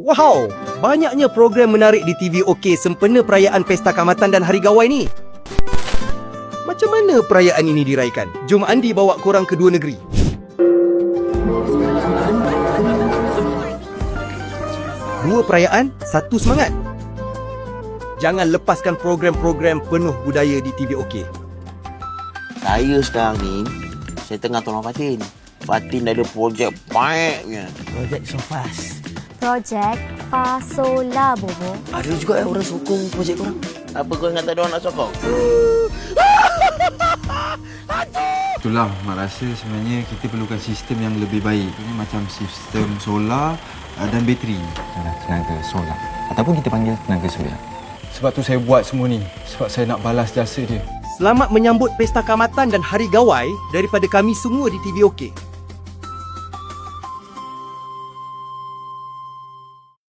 Wow, banyaknya program menarik di TV OK sempena perayaan Pesta Kaamatan dan Hari Gawai ni. Macam mana perayaan ini diraikan? Jom Andi bawa korang ke dua negeri. Dua perayaan, satu semangat. Jangan lepaskan program-program penuh budaya di TV OK. Saya sekarang ni, saya tengah tolong Fatin. Fatin dah ada projek baiknya. Projek so fast. Projek Fasola, Bobo. Ada juga orang sokong projek korang. Apa kau ingat ada orang nak sokong? Itulah Mak rasa sebenarnya kita perlukan sistem yang lebih baik. Ini macam sistem solar dan bateri. Tenaga solar. Ataupun kita panggil tenaga surya. Sebab tu saya buat semua ni. Sebab saya nak balas jasa dia. Selamat menyambut Pesta Kaamatan dan Hari Gawai daripada kami semua di TV OK.